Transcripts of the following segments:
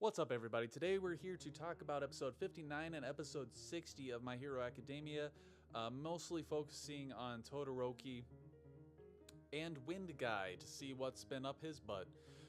What's up, everybody? Today we're here to talk about episode 59 and episode 60 of My Hero Academia, mostly focusing on Todoroki and Wind Guy to see what's been up his butt.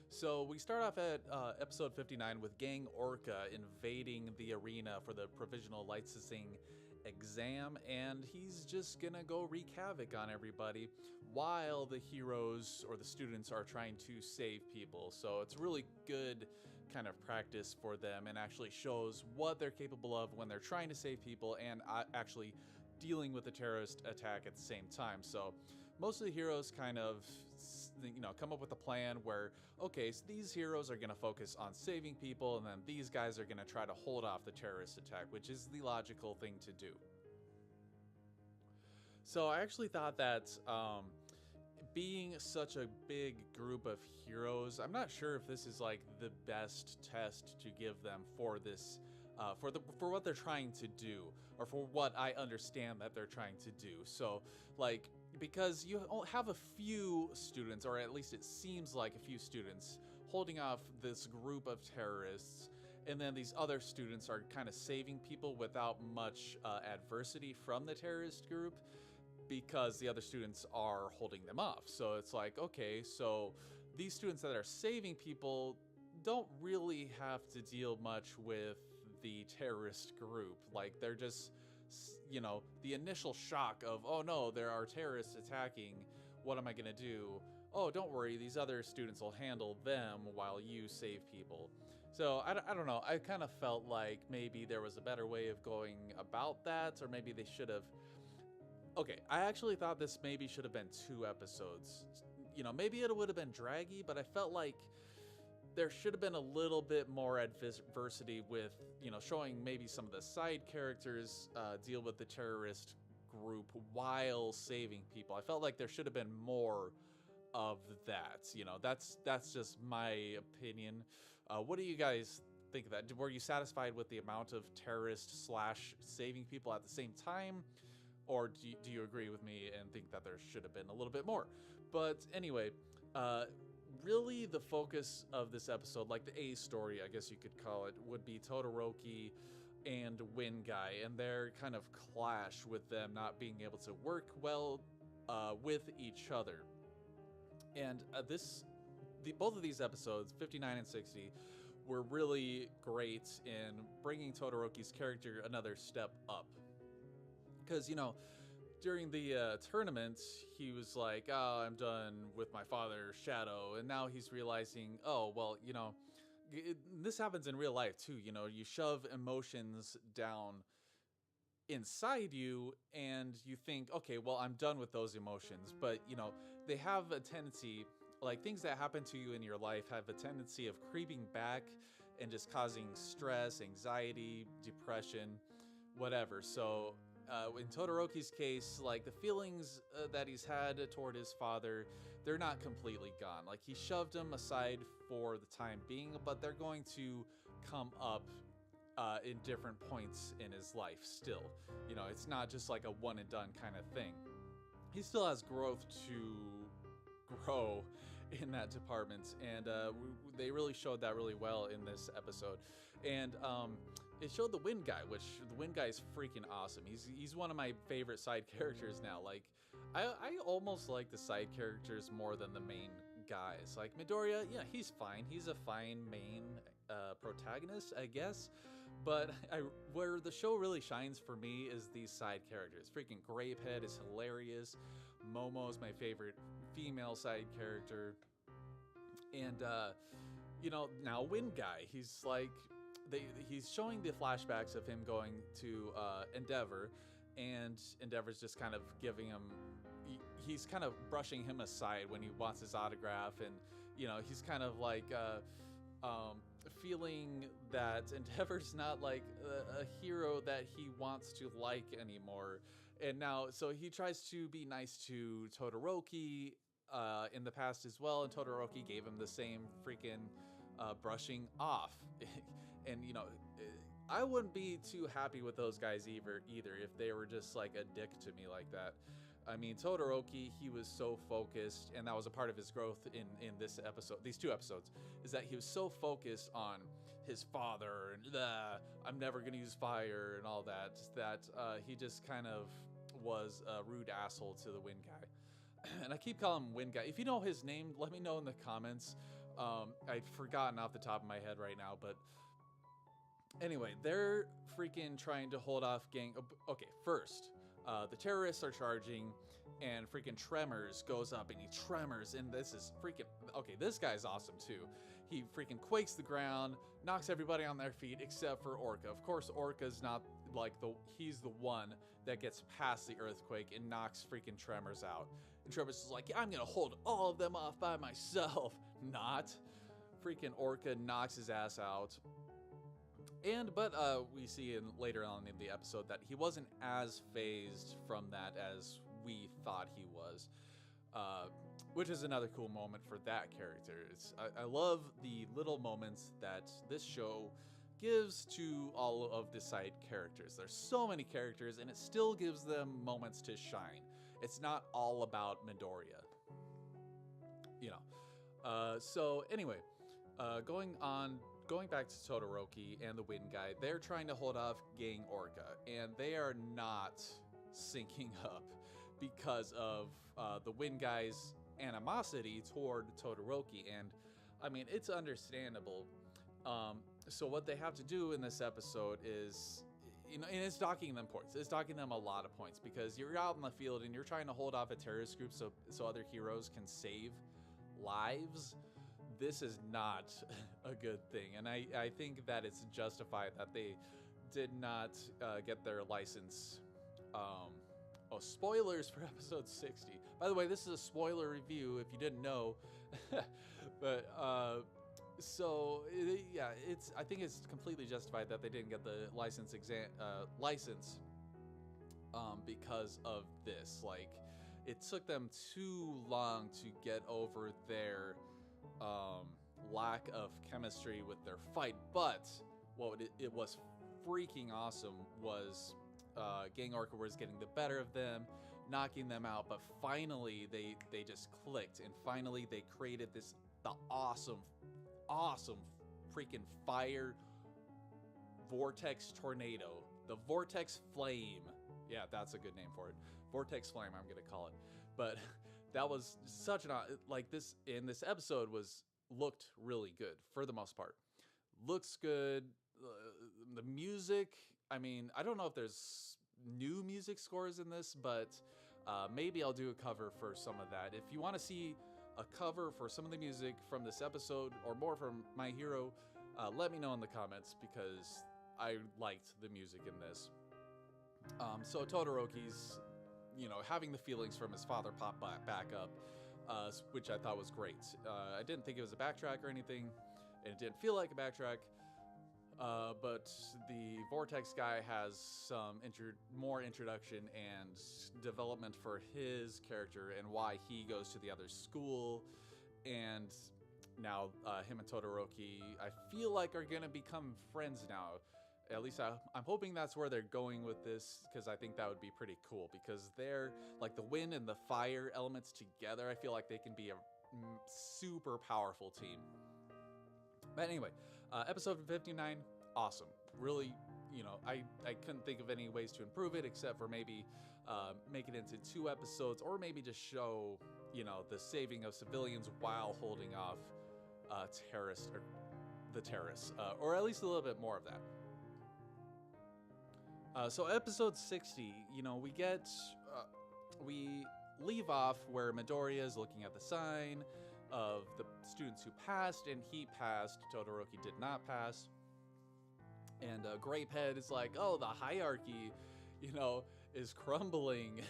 So we start off at episode 59 with Gang Orca invading the arena for the provisional licensing exam, and he's just gonna go wreak havoc on everybody while the heroes or the students are trying to save people. So it's really good kind of practice for them and actually shows what they're capable of when they're trying to save people and actually dealing with a terrorist attack at the same time. So most of the heroes kind of, come up with a plan where, okay, so these heroes are going to focus on saving people, and then these guys are going to try to hold off the terrorist attack, which is the logical thing to do. So I actually thought that being such a big group of heroes, I'm not sure if this is like the best test to give them for this, for what they're trying to do, or for what I understand that they're trying to do. So, like, because you have a few students, or at least it seems like a few students, holding off this group of terrorists, and then these other students are kind of saving people without much adversity from the terrorist group, because the other students are holding them off. So it's like, okay, so these students that are saving people don't really have to deal much with the terrorist group. Like, they're just, the initial shock of, oh no, there are terrorists attacking, what am I gonna do? Oh, don't worry, these other students will handle them while you save people. So I don't know, I kind of felt like maybe there was a better way of going about that, or maybe they should have. Okay, I actually thought this maybe should have been 2 episodes. Maybe it would have been draggy, but I felt like there should have been a little bit more adversity with, showing maybe some of the side characters deal with the terrorist group while saving people. I felt like there should have been more of that. That's just my opinion. What do you guys think of that? Were you satisfied with the amount of terrorist / saving people at the same time? Or do you agree with me and think that there should have been a little bit more? But anyway, really the focus of this episode, like the A story, I guess you could call it, would be Todoroki and Wind Guy and their kind of clash with them not being able to work well with each other. And both of these episodes, 59 and 60, were really great in bringing Todoroki's character another step up. Because, during the tournament, he was like, oh, I'm done with my father's shadow. And now he's realizing, oh, well, this happens in real life too. You shove emotions down inside you and you think, okay, well, I'm done with those emotions. But, they have a tendency, like things that happen to you in your life have a tendency of creeping back and just causing stress, anxiety, depression, whatever. So in Todoroki's case, like the feelings that he's had toward his father, they're not completely gone. Like, he shoved them aside for the time being, but they're going to come up in different points in his life still. It's not just like a one and done kind of thing. He still has growth to grow in that department, and they really showed that really well in this episode. And it showed the Wind Guy, which the Wind Guy is freaking awesome. He's one of my favorite side characters now. Like, I almost like the side characters more than the main guys. Like Midoriya, yeah, he's fine. He's a fine main protagonist, I guess. But where the show really shines for me is these side characters. Freaking Grapehead is hilarious. Momo's my favorite female side character. And, now Wind Guy, he's like, he's showing the flashbacks of him going to Endeavor, and Endeavor's just kind of giving him, he's kind of brushing him aside when he wants his autograph, and he's kind of like feeling that Endeavor's not like a hero that he wants to like anymore. And now, so he tries to be nice to Todoroki in the past as well, and Todoroki gave him the same freaking brushing off. And I wouldn't be too happy with those guys either if they were just like a dick to me like that. I mean, Todoroki, he was so focused, and that was a part of his growth in this episode, these 2 episodes, is that he was so focused on his father and I'm never gonna use fire and all that. That he just kind of was a rude asshole to the Wind guy. And I keep calling him Wind guy. If you know his name, let me know in the comments. I've forgotten off the top of my head right now, but anyway, they're freaking trying to hold off gang. Okay, first, the terrorists are charging, and freaking Tremors goes up, and he tremors, and this is freaking okay. This guy's awesome too. He freaking quakes the ground, knocks everybody on their feet except for Orca. Of course, Orca's not like he's the one that gets past the earthquake and knocks freaking Tremors out. And Tremors is like, I'm gonna hold all of them off by myself. Not. Freaking Orca knocks his ass out. But we see later on in the episode that he wasn't as phased from that as we thought he was, which is another cool moment for that character. I love the little moments that this show gives to all of the side characters. There's so many characters, and it still gives them moments to shine. It's not all about Midoriya, you know. So anyway, going back to Todoroki and the Wind guy, they're trying to hold off Gang Orca, and they are not syncing up because of the Wind guy's animosity toward Todoroki. And I mean, it's understandable. So what they have to do in this episode is, you know, and it's docking them points. It's docking them a lot of points because you're out in the field and you're trying to hold off a terrorist group so other heroes can save lives. This is not a good thing, and I think that it's justified that they did not get their license. Oh, spoilers for episode 60. By the way, this is a spoiler review if you didn't know. But yeah, I think it's completely justified that they didn't get the license because of this. Like, it took them too long to get over their lack of chemistry with their fight. But what it was freaking awesome was Gang Orca was getting the better of them, knocking them out. But finally, they just clicked, and finally they created the awesome freaking fire vortex tornado, the vortex flame. Yeah, that's a good name for it. Vortex flame, I'm gonna call it. But that was such an like this in this episode looked really good for the most part. Looks good. The music, I mean, I don't know if there's new music scores in this, but maybe I'll do a cover for some of that. If you want to see a cover for some of the music from this episode or more from My Hero, let me know in the comments because I liked the music in this. So Todoroki's, you know, having the feelings from his father pop back up, which I thought was great. I didn't think it was a backtrack or anything, and it didn't feel like a backtrack. But the Vortex guy has some more introduction and development for his character and why he goes to the other school. And now him and Todoroki, I feel like, are going to become friends now. At least I'm hoping that's where they're going with this, because I think that would be pretty cool. Because they're like the wind and the fire elements together. I feel like they can be a super powerful team. But anyway, episode 59, awesome. Really, you know, I couldn't think of any ways to improve it except for maybe make it into 2 episodes, or maybe just show, you know, the saving of civilians while holding off the terrorists, or at least a little bit more of that. So episode 60, you know, we leave off where Midoriya is looking at the sign of the students who passed, and he passed. Todoroki did not pass. And Grapehead is like, oh, the hierarchy, you know, is crumbling.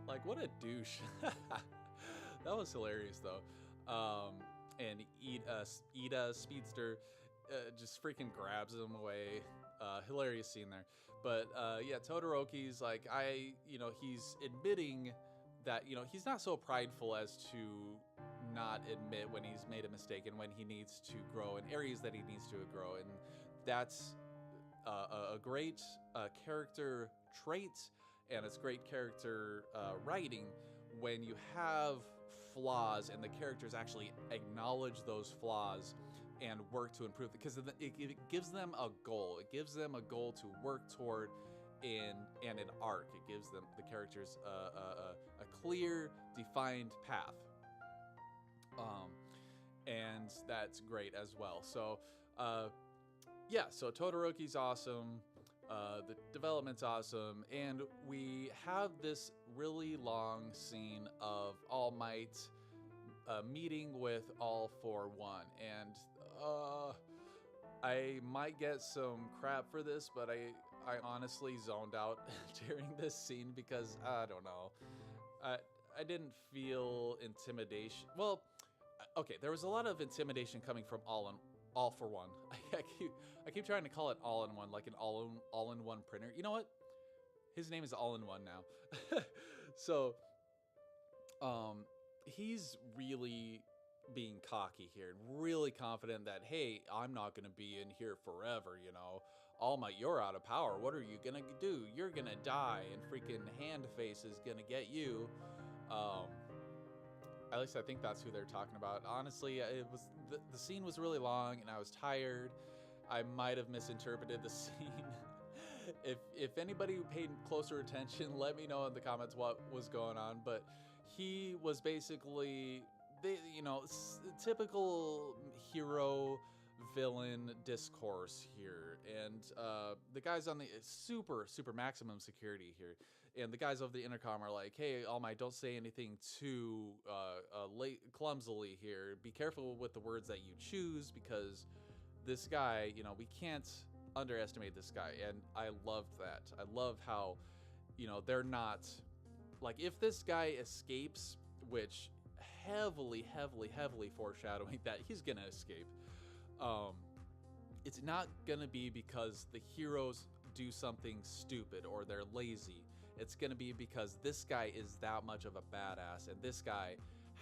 Like, what a douche. That was hilarious, though. And Ida, Speedster, just freaking grabs him away. Hilarious scene there. But yeah, Todoroki's like, he's admitting that, you know, he's not so prideful as to not admit when he's made a mistake and when he needs to grow in areas that he needs to grow. And that's a great character trait, and it's great character writing when you have flaws and the characters actually acknowledge those flaws and work to improve, because it gives them a goal. It gives them a goal to work toward and an arc. It gives them, the characters, a clear, defined path. And that's great as well. So, yeah, so Todoroki's awesome. The development's awesome. And we have this really long scene of All Might meeting with All for One. And I might get some crap for this, but I honestly zoned out during this scene because, I don't know. I didn't feel intimidation. Well, okay, there was a lot of intimidation coming from All for One. I keep trying to call it All in One, like an all in one printer. You know what? His name is All in One now. So, he's really being cocky here and really confident that, hey, I'm not gonna be in here forever, you know. All Might, you're out of power. What are you gonna do? You're gonna die, and freaking Handface is gonna get you. At least I think that's who they're talking about. Honestly, it was the scene was really long, and I was tired. I might have misinterpreted the scene. If anybody paid closer attention, let me know in the comments what was going on. But he was basically, typical hero villain discourse here, and the guys on the super maximum security here, and the guys over the intercom are like, hey, All Might, don't say anything too clumsily here. Be careful with the words that you choose, because this guy, we can't underestimate this guy. And I loved that. I love how, they're not, like, if this guy escapes, which heavily foreshadowing that he's gonna escape, it's not gonna be because the heroes do something stupid or they're lazy. It's gonna be because this guy is that much of a badass, and this guy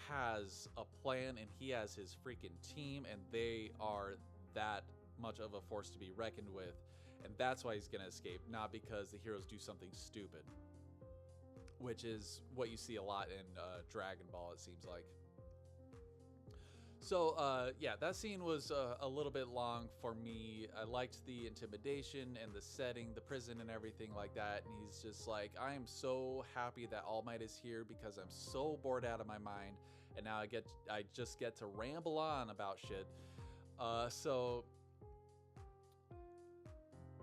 has a plan, and he has his freaking team, and they are that much of a force to be reckoned with. And that's why he's gonna escape, not because the heroes do something stupid, which is what you see a lot in Dragon Ball, it seems like. So, yeah, that scene was a little bit long for me. I liked the intimidation and the setting, the prison and everything like that. And he's just like, I am so happy that All Might is here because I'm so bored out of my mind. And now I just get to ramble on about shit. So,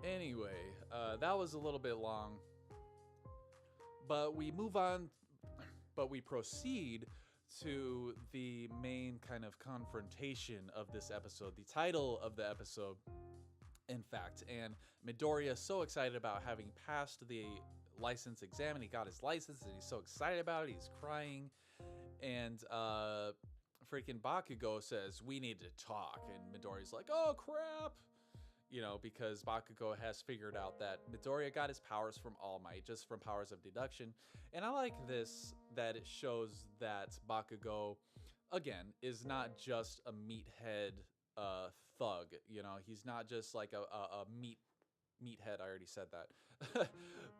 anyway, that was a little bit long. But we move on, but we proceed to the main kind of confrontation of this episode, the title of the episode, in fact. And Midoriya is so excited about having passed the license exam, and he got his license, and he's so excited about it, he's crying. And freaking Bakugo says, we need to talk. And Midoriya's like, oh crap, because Bakugo has figured out that Midoriya got his powers from All Might, just from powers of deduction. And I like this, that it shows that Bakugo, again, is not just a meathead thug. He's not just like a meathead. I already said that.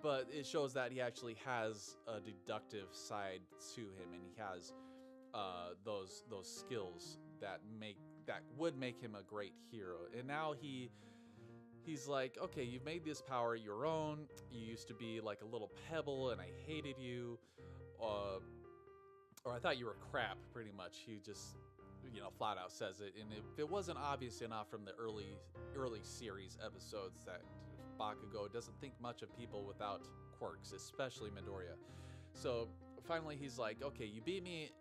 But it shows that he actually has a deductive side to him, and he has those skills that would make him a great hero. And now he's like, okay, you've made this power your own. You used to be like a little pebble, and I hated you. Or I thought you were crap, pretty much. He just, flat out says it. And if it wasn't obvious enough from the early series episodes that Bakugo doesn't think much of people without quirks, especially Midoriya. So finally he's like, okay, you beat me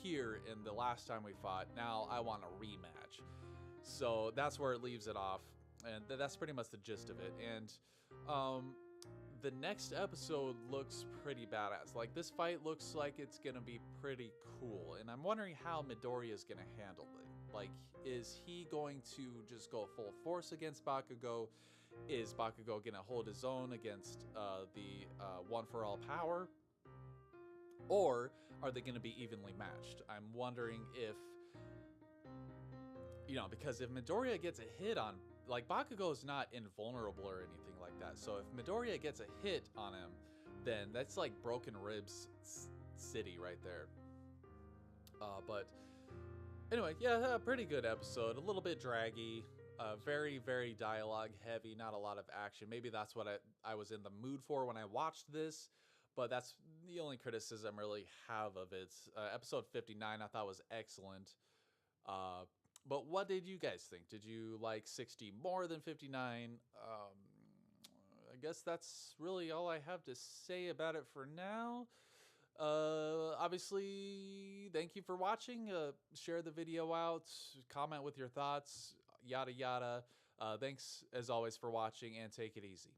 here in the last time we fought. Now I want a rematch. So that's where it leaves it off. And that's pretty much the gist of it. And the next episode looks pretty badass. Like, this fight looks like it's gonna be pretty cool. And I'm wondering how Midoriya is gonna handle it. Like, is he going to just go full force against Bakugo? Is Bakugo gonna hold his own against the One for All power? Or are they gonna be evenly matched? I'm wondering if, because if Midoriya gets a hit on, like, Bakugo is not invulnerable or anything like that. So if Midoriya gets a hit on him, then that's like Broken Ribs City right there. But Anyway, yeah, a pretty good episode. A little bit draggy, very, very dialogue heavy, not a lot of action. Maybe that's what I was in the mood for when I watched this, but that's the only criticism I really have of it. Episode 59 I thought was excellent. Uh, but what did you guys think? Did you like 60 more than 59? I guess that's really all I have to say about it for now. Obviously, thank you for watching. Share the video out, comment with your thoughts, yada yada. Thanks as always for watching, and take it easy.